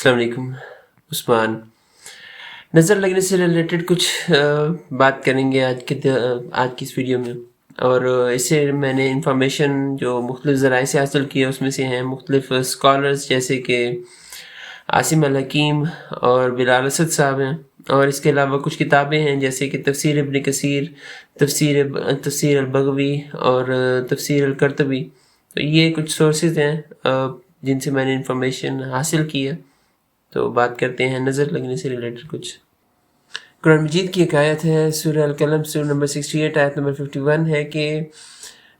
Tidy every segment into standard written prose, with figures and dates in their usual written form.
السلام علیکم عثمان. نظر لگنے سے ریلیٹڈ کچھ بات کریں گے آج کی اس ویڈیو میں. اور اس سے میں نے انفارمیشن جو مختلف ذرائع سے حاصل کی ہے اس میں سے ہیں مختلف اسکالرز جیسے کہ عاصم الحکیم اور بلال اسد صاحب ہیں، اور اس کے علاوہ کچھ کتابیں ہیں جیسے کہ تفسیر ابن کثیر، تفسیر البغوی اور تفسیر القرطبی. تو یہ کچھ سورسز ہیں جن سے میں نے انفارمیشن حاصل کی ہے. تو بات کرتے ہیں نظر لگنے سے ریلیٹڈ کچھ. قرآن مجید کی ایک آیت ہے سورہ القلم سورہ نمبر 68 آیت نمبر 51 ہے کہ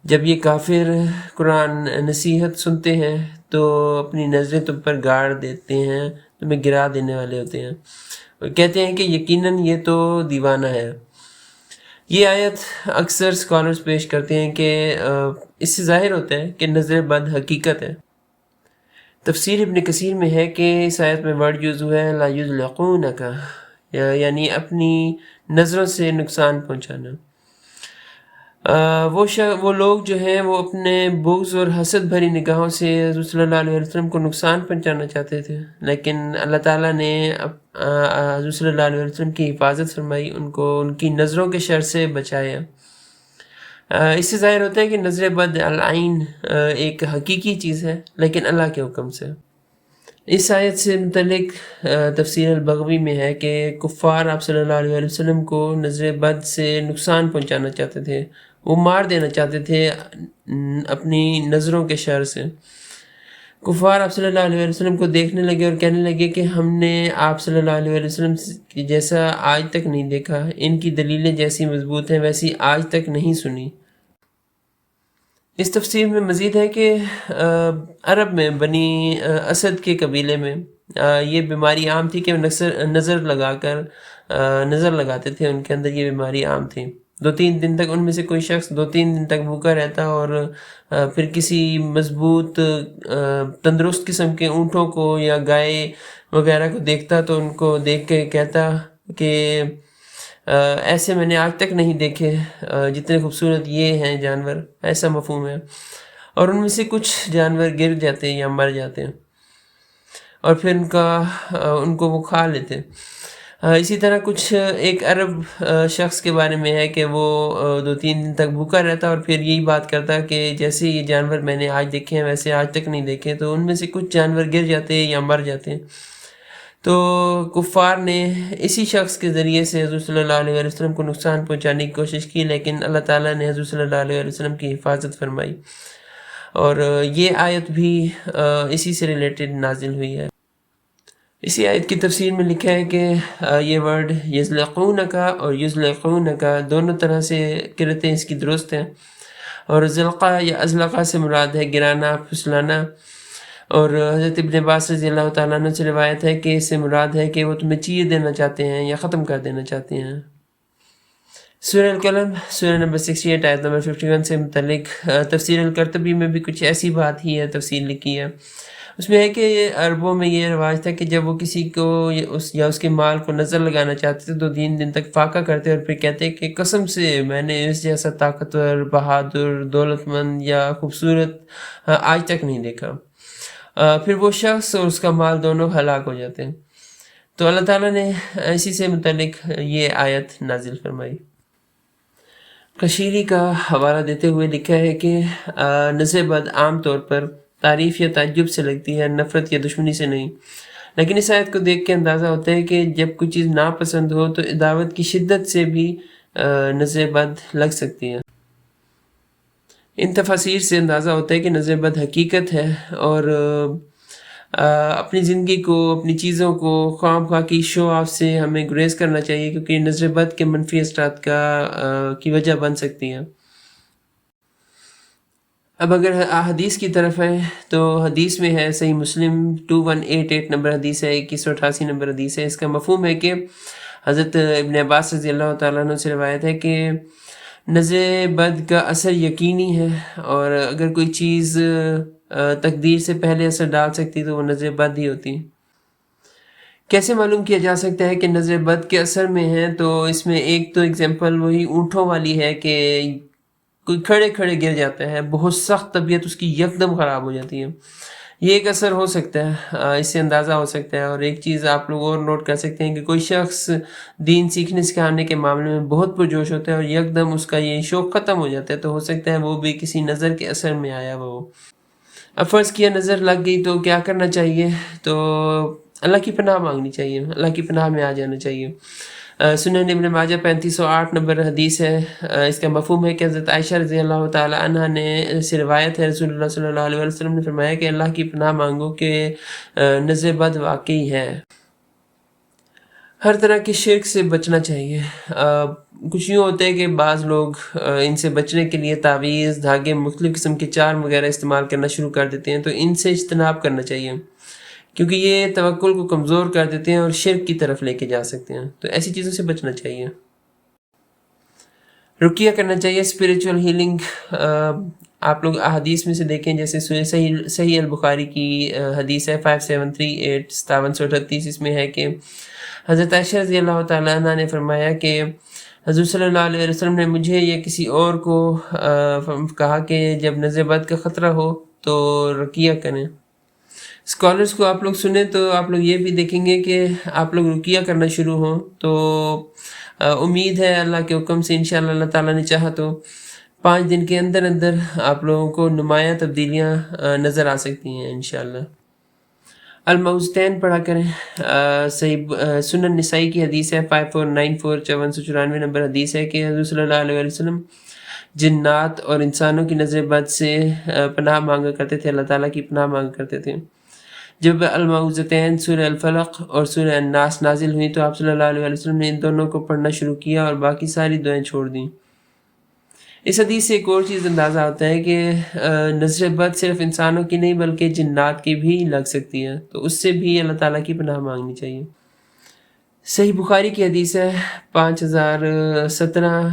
جب یہ کافر قرآن نصیحت سنتے ہیں تو اپنی نظریں تم پر گاڑ دیتے ہیں، تمہیں گرا دینے والے ہوتے ہیں، اور کہتے ہیں کہ یقیناً یہ تو دیوانہ ہے. یہ آیت اکثر اسکالرز پیش کرتے ہیں کہ اس سے ظاہر ہوتا ہے کہ نظر بد حقیقت ہے. تفسیر ابن کثیر میں ہے کہ اس آیت میں ورڈ یوز ہوا ہے لا یزلقونک، یعنی اپنی نظروں سے نقصان پہنچانا. وہ لوگ جو ہیں وہ اپنے بغض اور حسد بھری نگاہوں سے حضور صلی اللہ علیہ وسلم کو نقصان پہنچانا چاہتے تھے، لیکن اللہ تعالیٰ نے حضور صلی اللہ علیہ وسلم کی حفاظت فرمائی، ان کو ان کی نظروں کے شر سے بچایا. اس سے ظاہر ہوتا ہے کہ نظر بد العین ایک حقیقی چیز ہے لیکن اللہ کے حکم سے. اس آیت سے متعلق تفسیر البغوی میں ہے کہ کفار آپ صلی اللہ علیہ وسلم کو نظر بد سے نقصان پہنچانا چاہتے تھے، وہ مار دینا چاہتے تھے اپنی نظروں کے شر سے. کفار آپ صلی اللہ علیہ وسلم کو دیکھنے لگے اور کہنے لگے کہ ہم نے آپ صلی اللہ علیہ وسلم جیسا آج تک نہیں دیکھا، ان کی دلیلیں جیسی مضبوط ہیں ویسی آج تک نہیں سنی. اس تفسیر میں مزید ہے کہ عرب میں بنی اسد کے قبیلے میں یہ بیماری عام تھی کہ نظر لگاتے تھے، ان کے اندر یہ بیماری عام تھی. 2-3 دن تک ان میں سے کوئی شخص 2-3 دن تک بھوکا رہتا اور پھر کسی مضبوط تندرست قسم کے اونٹوں کو یا گائے وغیرہ کو دیکھتا تو ان کو دیکھ کے کہتا کہ ایسے میں نے آج تک نہیں دیکھے، جتنے خوبصورت یہ ہیں جانور، ایسا مفہوم ہے. اور ان میں سے کچھ جانور گر جاتے ہیں یا مر جاتے ہیں اور پھر ان کو وہ کھا لیتے. اسی طرح کچھ ایک عرب شخص کے بارے میں ہے کہ وہ 2-3 دن تک بھوکا رہتا اور پھر یہی بات کرتا کہ جیسے یہ جانور میں نے آج دیکھے ہیں ویسے آج تک نہیں دیکھے. تو ان میں سے کچھ جانور گر جاتے ہیں یا مر جاتے ہیں. تو کفار نے اسی شخص کے ذریعے سے حضور صلی اللہ علیہ وسلم کو نقصان پہنچانے کی کوشش کی، لیکن اللہ تعالیٰ نے حضور صلی اللہ علیہ وسلم کی حفاظت فرمائی. اور یہ آیت بھی اسی سے ریلیٹڈ نازل ہوئی ہے. اسی آیت کی تفسیر میں لکھا ہے کہ یہ ورڈ یزلقونک اور یزلقونک دونوں طرح سے قرأتیں اس کی درست ہیں، اور زلقہ یا ازلقہ سے مراد ہے گرانا، پھسلانا. اور حضرت ابن عباس رضی اللہ تعالیٰ عنہ سے روایت ہے کہ اس سے مراد ہے کہ وہ تمہیں چیر دینا چاہتے ہیں یا ختم کر دینا چاہتے ہیں. سورہ القلم سورہ نمبر 68 آیت نمبر 51 سے متعلق تفسیر القرطبی میں بھی کچھ ایسی بات ہی ہے، تفسیر لکھی ہے. اس میں ہے کہ عربوں میں یہ رواج تھا کہ جب وہ کسی کو یا اس کے مال کو نظر لگانا چاہتے تھے تو 3 دن تک فاقہ کرتے اور پھر کہتے کہ قسم سے میں نے اس جیسا طاقتور، بہادر، دولت مند یا خوبصورت آج تک نہیں دیکھا. پھر وہ شخص اور اس کا مال دونوں ہلاک ہو جاتے ہیں. تو اللہ تعالیٰ نے اسی سے متعلق یہ آیت نازل فرمائی. قشیری کا حوالہ دیتے ہوئے لکھا ہے کہ نظر بد عام طور پر تعریف یا تعجب سے لگتی ہے، نفرت یا دشمنی سے نہیں. لیکن اس آیت کو دیکھ کے اندازہ ہوتا ہے کہ جب کوئی چیز ناپسند ہو تو عداوت کی شدت سے بھی نظر بد لگ سکتی ہے. ان تفاسیر سے اندازہ ہوتا ہے کہ نظر بد حقیقت ہے، اور اپنی زندگی کو، اپنی چیزوں کو خواہ خواہ کی شو آف سے ہمیں گریز کرنا چاہیے، کیونکہ نظر بد کے منفی اثرات کی وجہ بن سکتی ہیں. اب اگر حدیث کی طرف ہے تو حدیث میں ہے صحیح مسلم 2188 نمبر حدیث ہے، 2188 نمبر حدیث ہے. اس کا مفہوم ہے کہ حضرت ابن عباس رضی اللہ تعالیٰ عنہ سے روایت ہے کہ نظر بد کا اثر یقینی ہے، اور اگر کوئی چیز تقدیر سے پہلے اثر ڈال سکتی تو وہ نظر بد ہی ہوتی. کیسے معلوم کیا جا سکتا ہے کہ نظر بد کے اثر میں ہے؟ تو اس میں ایک تو اگزامپل وہی اونٹوں والی ہے کہ کوئی کھڑے کھڑے گر جاتا ہے، بہت سخت طبیعت اس کی یکدم خراب ہو جاتی ہے، یہ ایک اثر ہو سکتا ہے، اس سے اندازہ ہو سکتا ہے۔ اور ایک چیز آپ لوگ اور نوٹ کر سکتے ہیں کہ کوئی شخص دین سیکھنے سکھانے کے معاملے میں بہت پرجوش ہوتا ہے اور یکدم اس کا یہ شوق ختم ہو جاتا ہے، تو ہو سکتا ہے وہ بھی کسی نظر کے اثر میں آیا ہوا ہو۔ اب فرض کیا نظر لگ گئی تو کیا کرنا چاہیے؟ تو اللہ کی پناہ مانگنی چاہیے، اللہ کی پناہ میں آ جانا چاہیے۔ سنن ابن ماجہ 3508 نمبر حدیث ہے۔ اس کا مفہوم ہے کہ حضرت عائشہ رضی اللہ تعالی عنہ نے سے روایت ہے، رسول اللہ صلی اللہ علیہ وسلم نے فرمایا کہ اللہ کی پناہ مانگو کہ نظر بد واقعی ہے۔ ہر طرح کے شرک سے بچنا چاہیے۔ کچھ یوں ہوتا ہے کہ بعض لوگ ان سے بچنے کے لیے تعویذ، دھاگے، مختلف قسم کے چارم وغیرہ استعمال کرنا شروع کر دیتے ہیں، تو ان سے اجتناب کرنا چاہیے، کیونکہ یہ توکل کو کمزور کر دیتے ہیں اور شرک کی طرف لے کے جا سکتے ہیں، تو ایسی چیزوں سے بچنا چاہیے۔ رقیہ کرنا چاہیے، اسپریچول ہیلنگ۔ آپ لوگ احادیث میں سے دیکھیں، جیسے صحیح البخاری کی حدیث ہے 5738 5738، اس میں ہے کہ حضرت عائشہ رضی اللہ تعالیٰ عنہ نے فرمایا کہ حضور صلی اللہ علیہ وسلم نے مجھے یا کسی اور کو کہا کہ جب نظر بد کا خطرہ ہو تو رقیہ کریں۔ اسکالرس کو آپ لوگ سنیں تو آپ لوگ یہ بھی دیکھیں گے کہ آپ لوگ رقیہ کرنا شروع ہوں تو امید ہے اللہ کے حکم سے انشاءاللہ اللہ تعالیٰ نے چاہا تو 5 دن کے اندر اندر آپ لوگوں کو نمایاں تبدیلیاں نظر آ سکتی ہیں انشاءاللہ۔ المعوذتین پڑھا کریں۔ صحیح سنن نسائی کی حدیث ہے 5494 5494 نمبر حدیث ہے کہ حضور صلی اللہ علیہ وسلم جنات اور انسانوں کی نظر بد سے پناہ مانگا کرتے تھے، اللہ تعالیٰ کی پناہ مانگا کرتے تھے۔ جب المعوذتین سورہ الفلق اور سورہ الناس نازل ہوئی تو آپ صلی اللہ علیہ وسلم نے ان دونوں کو پڑھنا شروع کیا اور باقی ساری دعائیں چھوڑ دیں۔ اس حدیث سے ایک اور چیز اندازہ ہوتا ہے کہ نظر بد صرف انسانوں کی نہیں بلکہ جنات کی بھی لگ سکتی ہے، تو اس سے بھی اللہ تعالیٰ کی پناہ مانگنی چاہیے۔ صحیح بخاری کی حدیث ہے 5017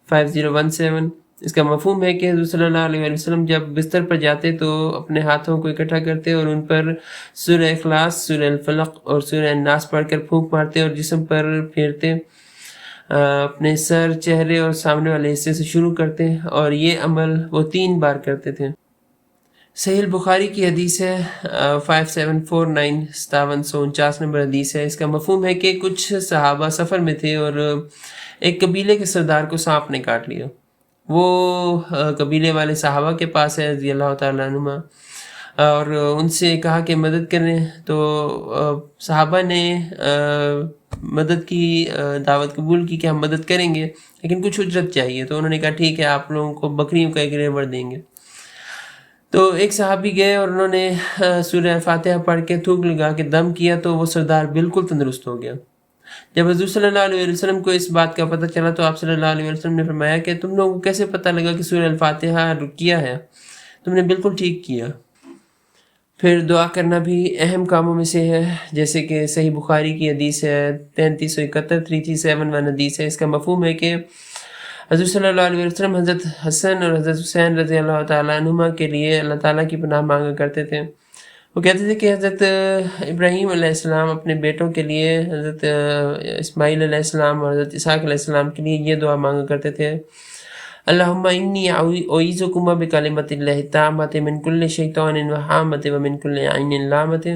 5017۔ اس کا مفہوم ہے کہ حضور صلی اللہ علیہ وسلم جب بستر پر جاتے تو اپنے ہاتھوں کو اکٹھا کرتے اور ان پر سورہ اخلاص، سورہ الفلق اور سورہ الناس پڑھ کر پھونک مارتے اور جسم پر پھیرتے، اپنے سر، چہرے اور سامنے والے حصے سے شروع کرتے، اور یہ عمل وہ 3 بار کرتے تھے۔ صحیح البخاری کی حدیث ہے 5749 5749 نمبر حدیث ہے۔ اس کا مفہوم ہے کہ کچھ صحابہ سفر میں تھے اور ایک قبیلے کے سردار کو سانپ نے کاٹ لیا۔ وہ قبیلے والے صحابہ کے پاس ہے رضی اللہ تعالیٰ عنہما اور ان سے کہا کہ مدد کریں، تو صحابہ نے مدد کی دعوت قبول کی کہ ہم مدد کریں گے لیکن کچھ اجرت چاہیے، تو انہوں نے کہا ٹھیک ہے، آپ لوگوں کو بکریوں کا ایک ریوڑ دیں گے۔ تو ایک صحابی گئے اور انہوں نے سورہ فاتحہ پڑھ کے تھوک لگا کے دم کیا تو وہ سردار بالکل تندرست ہو گیا۔ جب حضور صلی اللہ علیہ وسلم کو اس بات کا پتہ چلا تو آپ صلی اللہ علیہ وسلم نے فرمایا کہ تم لوگوں کو کیسے پتہ لگا کہ سورہ الفاتحہ رقیہ ہے؟ تم نے بالکل ٹھیک کیا۔ پھر دعا کرنا بھی اہم کاموں میں سے ہے، جیسے کہ صحیح بخاری کی حدیث ہے 3371 3371 حدیث ہے۔ اس کا مفہوم ہے کہ حضور صلی اللہ علیہ وسلم حضرت حسن اور حضرت حسین رضی اللہ تعالیٰ عنہما کے لیے اللہ تعالیٰ کی پناہ مانگا کرتے تھے۔ وہ کہتے تھے کہ حضرت ابراہیم علیہ السلام اپنے بیٹوں کے لیے، حضرت اسماعیل علیہ السلام اور حضرت اسحاق علیہ السلام کے لیے یہ دعا مانگا کرتے تھے، اللہم انی اعوذکما بکلمات اللہ التامات من کل شیطان وہامۃ ومن کل عین لامۃ۔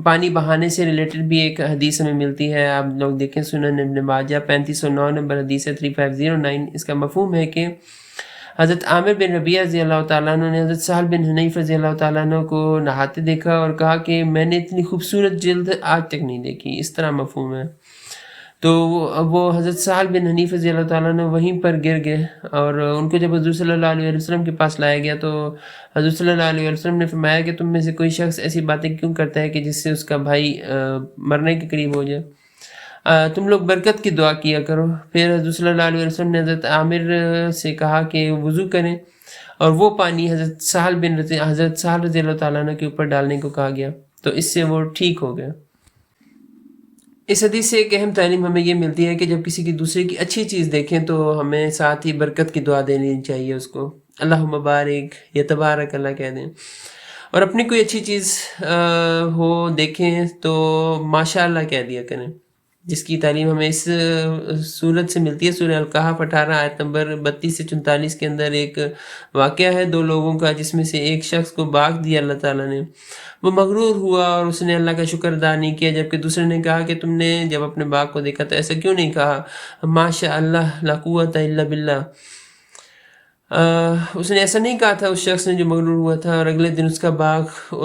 پانی بہانے سے ریلیٹڈ بھی ایک حدیث ہمیں ملتی ہے، آپ لوگ دیکھیں سنن ابن ماجہ 3509 نمبر حدیث ہے 3509۔ اس کا مفہوم ہے کہ حضرت عامر بن ربیعہ رضی اللہ تعالیٰ عنہ نے حضرت سہل بن حنیف رضی اللہ تعالیٰ عنہ کو نہاتے دیکھا اور کہا کہ میں نے اتنی خوبصورت جلد آج تک نہیں دیکھی، اس طرح مفہوم ہے۔ تو وہ حضرت سہل بن حنیف رضی اللہ تعالیٰ عنہ وہیں پر گر گئے اور ان کو جب حضور صلی اللہ علیہ وسلم کے پاس لایا گیا تو حضور صلی اللہ علیہ وسلم نے فرمایا کہ تم میں سے کوئی شخص ایسی باتیں کیوں کرتا ہے کہ جس سے اس کا بھائی مرنے کے قریب ہو جائے، تم لوگ برکت کی دعا کیا کرو۔ پھر حضور صلی اللہ علیہ وسلم نے حضرت عامر سے کہا کہ وضو کریں اور وہ پانی حضرت سہل رضی اللہ تعالیٰ عنہ کے اوپر ڈالنے کو کہا گیا، تو اس سے وہ ٹھیک ہو گیا۔ اس حدیث سے ایک اہم تعلیم ہمیں یہ ملتی ہے کہ جب کسی کی دوسرے کی اچھی چیز دیکھیں تو ہمیں ساتھ ہی برکت کی دعا دینی چاہیے اس کو، اللہم بارک یا تبارک اللہ کہہ دیں، اور اپنی کوئی اچھی چیز ہو دیکھیں تو ماشاء اللہ کہہ دیا کریں۔ جس کی تعلیم ہمیں اس صورت سے ملتی ہے. سورہ الکہف 18 آیت نمبر 32 سے 44 کے اندر ایک واقعہ ہے 2 لوگوں کا، جس میں سے ایک شخص کو باغ دیا اللہ تعالیٰ نے، وہ مغرور ہوا اور اس نے اللہ کا شکر ادا نہیں کیا، جبکہ دوسرے نے کہا کہ تم نے جب اپنے باغ کو دیکھا تو ایسا کیوں نہیں کہا ماشاء اللہ لا قوت الا باللہ. اس نے ایسا نہیں کہا تھا اس شخص نے جو مغرور ہوا تھا، اور اگلے دن اس کا باغ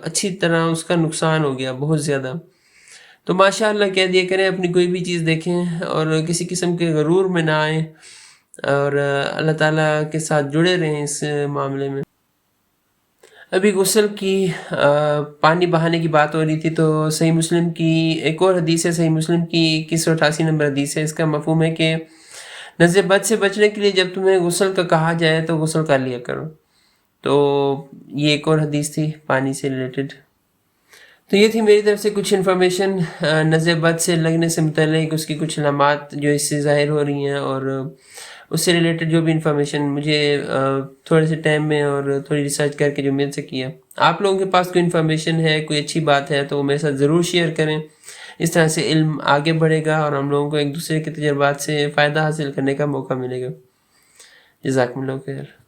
اچھی طرح اس کا نقصان ہو گیا، بہت زیادہ. تو ماشاء اللہ کہہ دیا کریں، اپنی کوئی بھی چیز دیکھیں اور کسی قسم کے غرور میں نہ آئیں، اور اللہ تعالیٰ کے ساتھ جڑے رہیں اس معاملے میں. ابھی غسل کی پانی بہانے کی بات ہو رہی تھی، تو صحیح مسلم کی ایک اور حدیث ہے، صحیح مسلم کی 2188 نمبر حدیث ہے. اس کا مفہوم ہے کہ نظر بد سے بچنے کے لیے جب تمہیں غسل کا کہا جائے تو غسل کر لیا کرو. تو یہ ایک اور حدیث تھی پانی سے ریلیٹڈ. تو یہ تھی میری طرف سے کچھ انفارمیشن نظر بد سے لگنے سے متعلق، اس کی کچھ علامات جو اس سے ظاہر ہو رہی ہیں، اور اس سے ریلیٹڈ جو بھی انفارمیشن مجھے تھوڑے سے ٹائم میں اور تھوڑی ریسرچ کر کے جو مل سکی ہے. آپ لوگوں کے پاس کوئی انفارمیشن ہے، کوئی اچھی بات ہے تو وہ میرے ساتھ ضرور شیئر کریں. اس طرح سے علم آگے بڑھے گا اور ہم لوگوں کو ایک دوسرے کے تجربات سے فائدہ حاصل کرنے کا موقع ملے گا. جزاکم اللہ خیر.